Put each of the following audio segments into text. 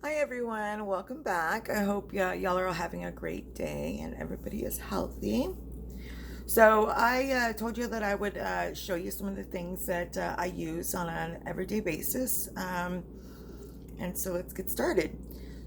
Hi everyone, welcome back. I hope y'all are all having a great day and everybody is healthy. So I told you that I would show you some of the things that I use on an everyday basis. And so let's get started.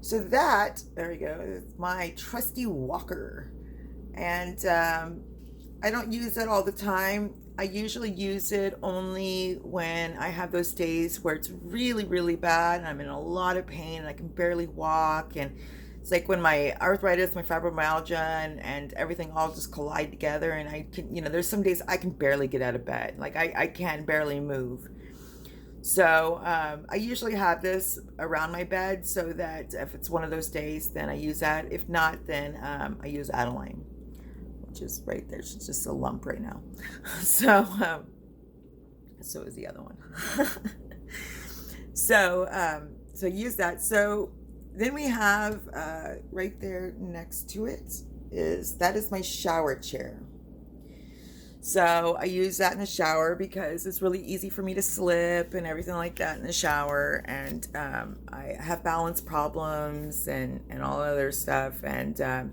So there we go, is my trusty walker. And I don't use it all the time. I usually use it only when I have those days where it's really, really bad and I'm in a lot of pain and I can barely walk. And it's like when my arthritis, my fibromyalgia, and everything all just collide together. And I can, there's some days I can barely get out of bed. Like I can barely move. So I usually have this around my bed so that if it's one of those days, then I use that. If not, then I use Adeline, which is right there. She's just a lump right now. So, so is the other one. So use that. So then we have right there next to it is my shower chair. So I use that in the shower because it's really easy for me to slip and everything like that in the shower. And I have balance problems and all other stuff. And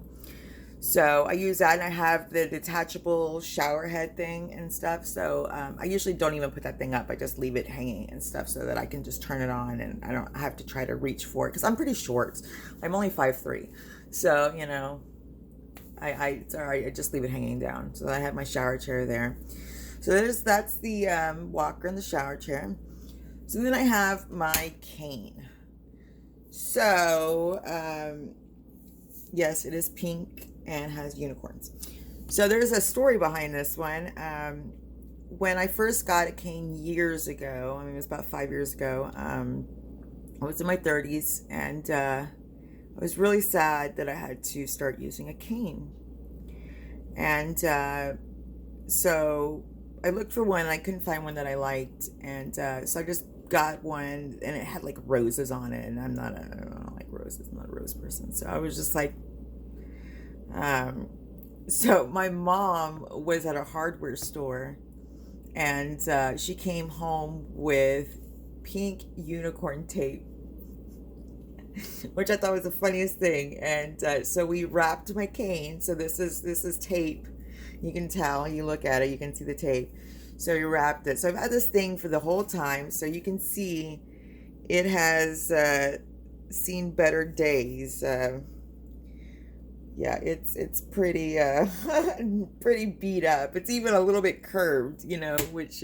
so I use that, and I have the detachable shower head thing and stuff. So I usually don't even put that thing up. I just leave it hanging and stuff so that I can just turn it on and I don't have to try to reach for it because I'm pretty short. I'm only 5'3". So, it's all right. I just leave it hanging down. So I have my shower chair there. So that's the walker and the shower chair. So then I have my cane. So yes, it is pink and has unicorns. So there's a story behind this one. When I first got a cane years ago, I mean, it was about 5 years ago, I was in my 30s, and I was really sad that I had to start using a cane. And so I looked for one, and I couldn't find one that I liked. And so I just got one, and it had like roses on it. And I don't like roses. I'm not a rose person. So I was just like, so my mom was at a hardware store, and she came home with pink unicorn tape, which I thought was the funniest thing. And so we wrapped my cane. So this is tape. You can tell. You look at it, you can see the tape. So we wrapped it. So I've had this thing for the whole time. So you can see it has seen better days. Yeah, it's pretty pretty beat up. It's even a little bit curved, which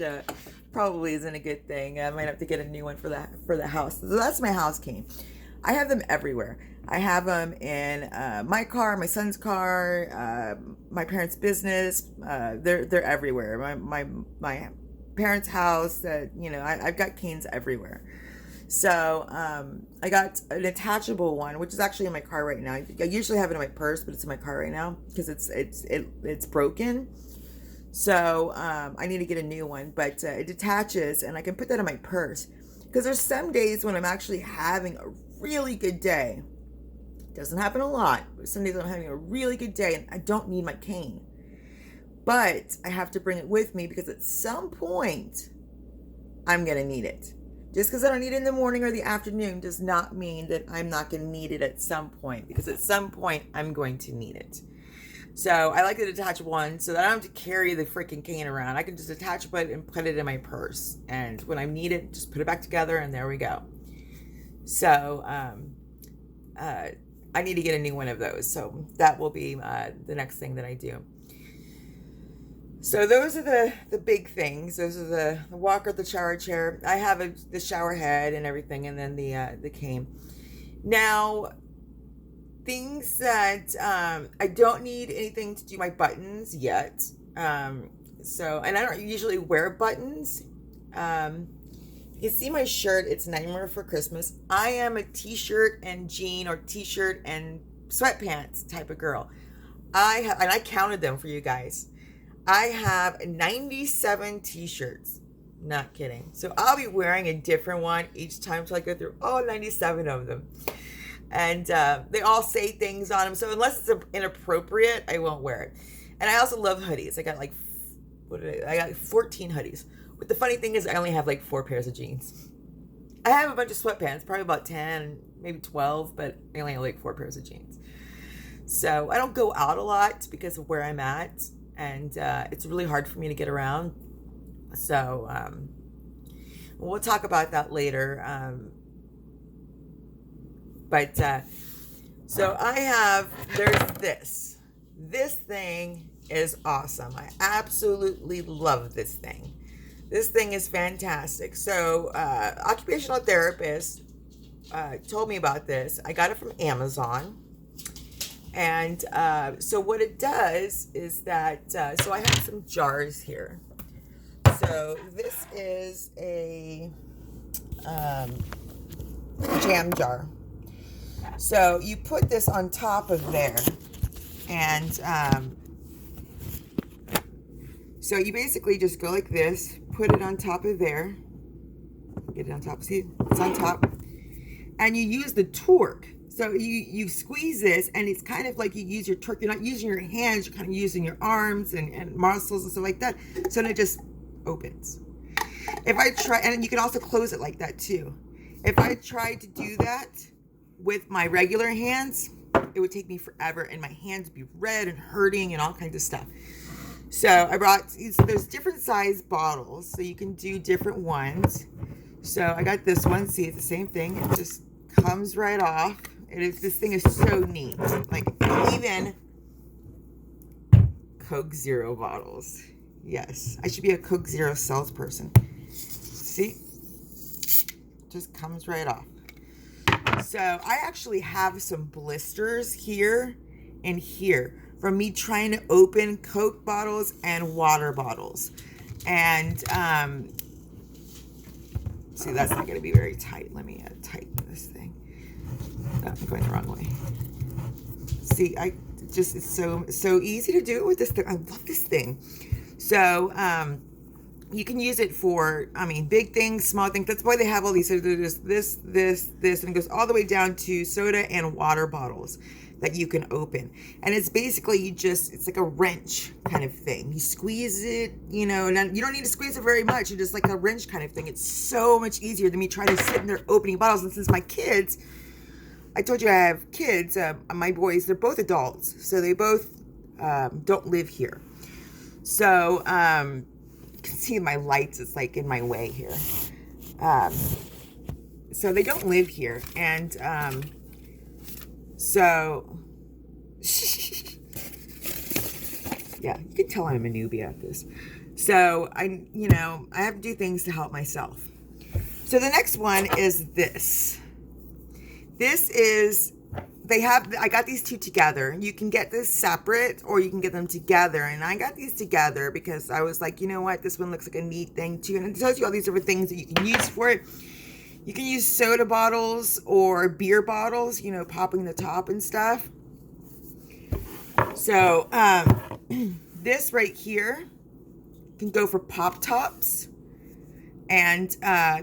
probably isn't a good thing. I might have to get a new one for the house. So that's my house cane. I have them everywhere. I have them in my car, my son's car, my parents' business. They're everywhere. My parents' house. I've got canes everywhere. So I got an attachable one, which is actually in my car right now. I usually have it in my purse, but it's in my car right now because it's broken. So I need to get a new one, but it detaches, and I can put that in my purse. Because there's some days when I'm actually having a really good day. It doesn't happen a lot, but some days I'm having a really good day and I don't need my cane. But I have to bring it with me because at some point I'm going to need it. Just because I don't need it in the morning or the afternoon does not mean that I'm not going to need it at some point, because at some point I'm going to need it. So I like the detachable one so that I don't have to carry the freaking cane around. I can just attach it and put it in my purse. And when I need it, just put it back together and there we go. So I need to get a new one of those. So that will be the next thing that I do. So those are the big things. Those are the walker, the shower chair. I have the shower head and everything, and then the cane. Now, things that I don't need anything to do my buttons yet. So, and I don't usually wear buttons. You can see my shirt. It's Nightmare for Christmas. I am a t-shirt and jean or t-shirt and sweatpants type of girl. And I counted them for you guys. I have 97 t-shirts. Not kidding. So I'll be wearing a different one each time till I go through all 97 of them. And they all say things on them. So unless it's inappropriate, I won't wear it. And I also love hoodies. I got I got 14 hoodies. But the funny thing is I only have like 4 pairs of jeans. I have a bunch of sweatpants, probably about 10, maybe 12, but I only have like 4 pairs of jeans. So I don't go out a lot because of where I'm at, and it's really hard for me to get around. So we'll talk about that later. But so there's this. This thing is awesome. I absolutely love this thing. This thing is fantastic. So, occupational therapist told me about this. I got it from Amazon. And so what it does is that, so I have some jars here. So this is a jam jar. So you put this on top of there, and so you basically just go like this, put it on top of there, get it on top, see, it's on top, and you use the torque. So you squeeze this, and it's kind of like you use your torque. You're not using your hands, you're kind of using your arms and muscles and stuff like that. So then it just opens. If I try, and you can also close it like that too. If I tried to do that with my regular hands, it would take me forever, and my hands would be red and hurting and all kinds of stuff. So I brought, there's different size bottles, so you can do different ones. So I got this one. See, it's the same thing. It just comes right off. This thing is so neat. Like, even Coke Zero bottles. Yes, I should be a Coke Zero salesperson. See? Just comes right off. So I actually have some blisters here and here from me trying to open Coke bottles and water bottles. And see, that's not going to be very tight. Let me tighten this thing. Oh, I'm going the wrong way. See, it's so easy to do it with this thing. I love this thing. So you can use it for, I mean, big things, small things. That's why they have all these. So there's this, and it goes all the way down to soda and water bottles that you can open. And it's basically, it's like a wrench kind of thing. You squeeze it, and you don't need to squeeze it very much. It's just like a wrench kind of thing. It's so much easier than me trying to sit in there opening bottles. And since my kids, I told you I have kids, my boys, they're both adults. So they both don't live here. So you can see my lights, it's like in my way here. So they don't live here. And so, yeah, you can tell I'm a newbie at this. So I have to do things to help myself. So the next one is this. This is, I got these two together. You can get this separate or you can get them together. And I got these together because I was like, you know what? This one looks like a neat thing too. And it tells you all these different things that you can use for it. You can use soda bottles or beer bottles, popping the top and stuff. So this right here can go for pop tops. And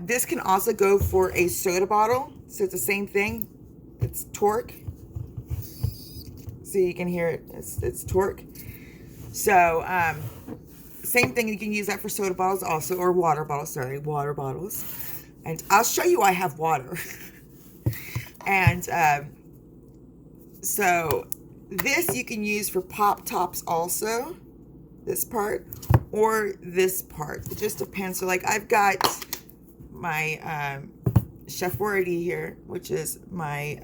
this can also go for a soda bottle. So it's the same thing. It's torque. So you can hear it. It's torque. So same thing. You can use that for soda bottles also, or water bottles. Sorry, water bottles. And I'll show you I have water. And so this you can use for pop tops also. This part or this part. It just depends. So like I've got my Chef Boyardee here, which is my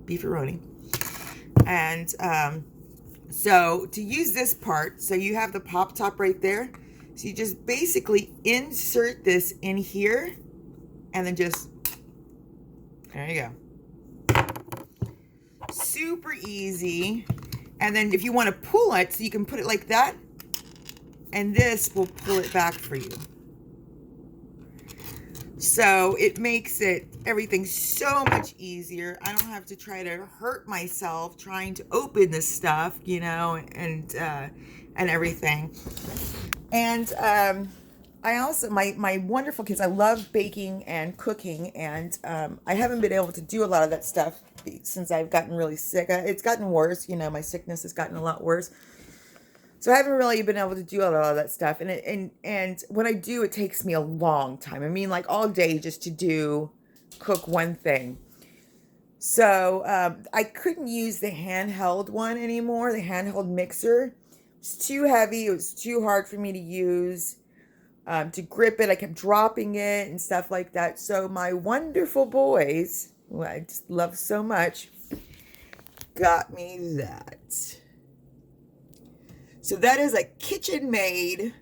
beefaroni. And so to use this part, so you have the pop top right there. So you just basically insert this in here and then just, there you go. Super easy. And then if you want to pull it, so you can put it like that, and this will pull it back for you. So it makes everything so much easier. I don't have to try to hurt myself trying to open this stuff, and everything. And I also, my wonderful kids, I love baking and cooking, and I haven't been able to do a lot of that stuff since I've gotten really sick. It's gotten worse, my sickness has gotten a lot worse. So I haven't really been able to do a lot of that stuff. And when I do, it takes me a long time. I mean, like all day just to do cook one thing. So I couldn't use the handheld one anymore, the handheld mixer. It was too heavy. It was too hard for me to use, to grip it. I kept dropping it and stuff like that. So my wonderful boys, who I just love so much, got me that. So that is a kitchen-made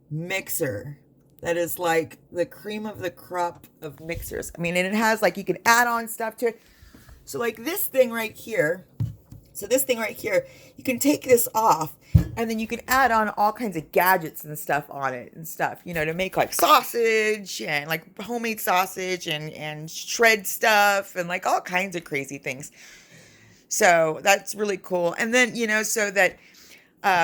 mixer. That is like the cream of the crop of mixers. I mean, and it has like, you can add on stuff to it. So like this thing right here, you can take this off and then you can add on all kinds of gadgets and stuff on it and stuff, you know, to make like sausage and like homemade sausage and shred stuff and like all kinds of crazy things. So that's really cool. And then, you know, so that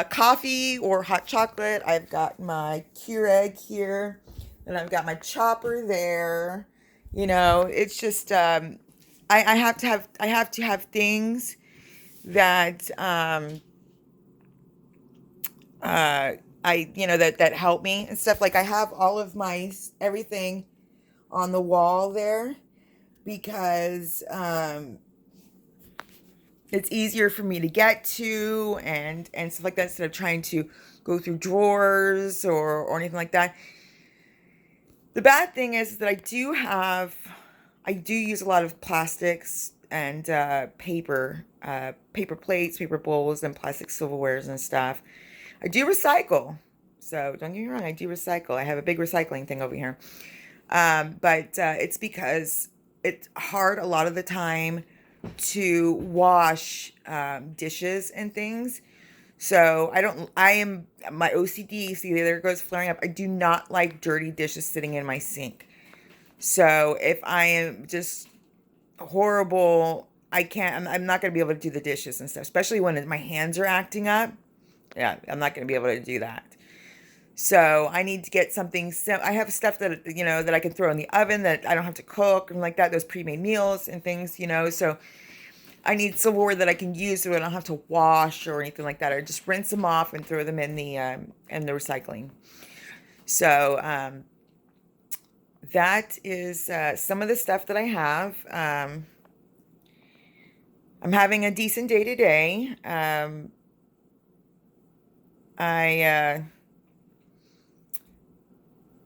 coffee or hot chocolate, I've got my Keurig here and I've got my chopper there. You know, it's just, I have to have things that, that help me and stuff. Like I have all of my, everything on the wall there because, it's easier for me to get to and stuff like that instead of trying to go through drawers or anything like that. The bad thing is that I do use a lot of plastics and paper plates, paper bowls, and plastic silverwares and stuff. I do recycle. So don't get me wrong, I do recycle. I have a big recycling thing over here. But it's because it's hard a lot of the time to wash dishes and things. So my OCD, see, there it goes flaring up. I do not like dirty dishes sitting in my sink. So if I am just horrible, I'm not going to be able to do the dishes and stuff, especially when my hands are acting up. Yeah, I'm not going to be able to do that. So I need to get something. I have stuff that, you know, that I can throw in the oven that I don't have to cook and like that, those pre-made meals and things, you know. So I need silverware that I can use so I don't have to wash or anything like that. I just rinse them off and throw them in the recycling. So that is some of the stuff that I have. I'm having a decent day today.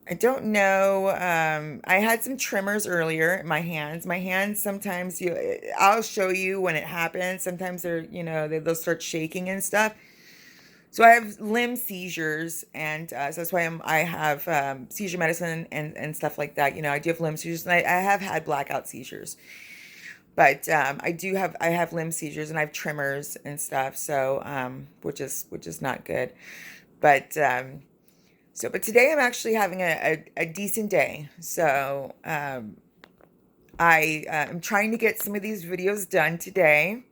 I don't know. I had some tremors earlier in my hands. My hands sometimes, I'll show you when it happens. Sometimes they'll start shaking and stuff. So I have limb seizures, and so that's why I have seizure medicine and stuff like that. You know, I do have limb seizures, and I have had blackout seizures. But I have limb seizures and I have tremors and stuff. So which is not good. But but today I'm actually having a decent day. So I am trying to get some of these videos done today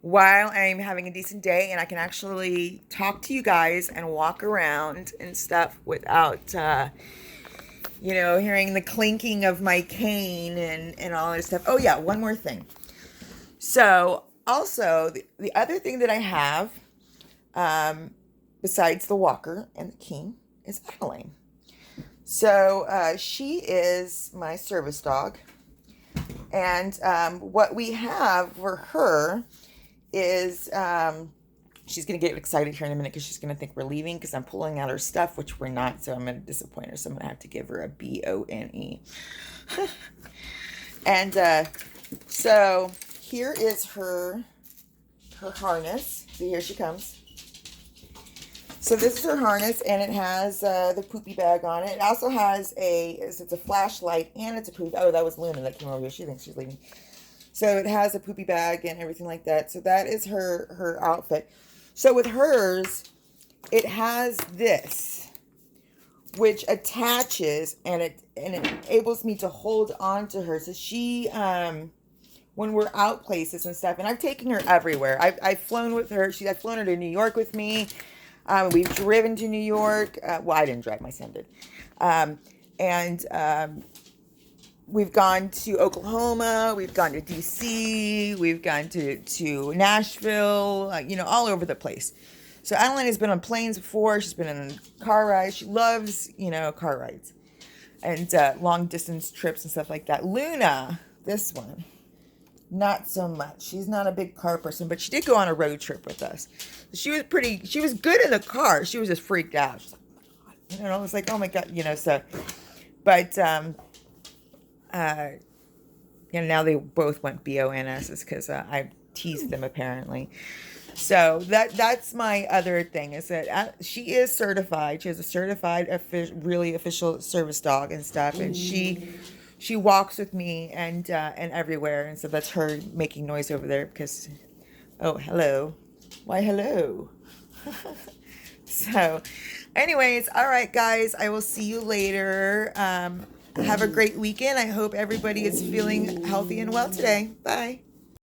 while I'm having a decent day, and I can actually talk to you guys and walk around and stuff without hearing the clinking of my cane and all this stuff. Oh yeah, one more thing. So also the other thing that I have, besides the walker and the cane, is Adeline. So she is my service dog. And what we have for her is, she's going to get excited here in a minute because she's going to think we're leaving because I'm pulling out her stuff, which we're not. So I'm going to disappoint her. So I'm going to have to give her a BONE. And so here is her harness. So here she comes. So this is her harness, and it has the poopy bag on it. It also has it's a flashlight, and it's a poop. Oh, that was Luna that came over here. She thinks she's leaving. So it has a poopy bag and everything like that. So that is her outfit. So with hers, it has this, which attaches, and it enables me to hold on to her. So she, when we're out places and stuff, and I've taken her everywhere. I've flown with her. I've flown her to New York with me. We've driven to New York. Well, I didn't drive, my son did. We've gone to Oklahoma. We've gone to DC. We've gone to Nashville, all over the place. So Adeline has been on planes before. She's been in car rides. She loves, car rides. and long distance trips and stuff like that. Luna, this one, not so much. She's not a big car person, but she did go on a road trip with us. She was good in the car. She was just freaked out. She's like, it was like, oh my God, so, but, now they both went BONSs because I teased them apparently. So that's my other thing is that she is certified. She has a certified, really official service dog and stuff, and she walks with me and everywhere, and so that's her making noise over there because, oh, hello, why hello. So, anyways, all right, guys, I will see you later. Have a great weekend. I hope everybody is feeling healthy and well today. Bye.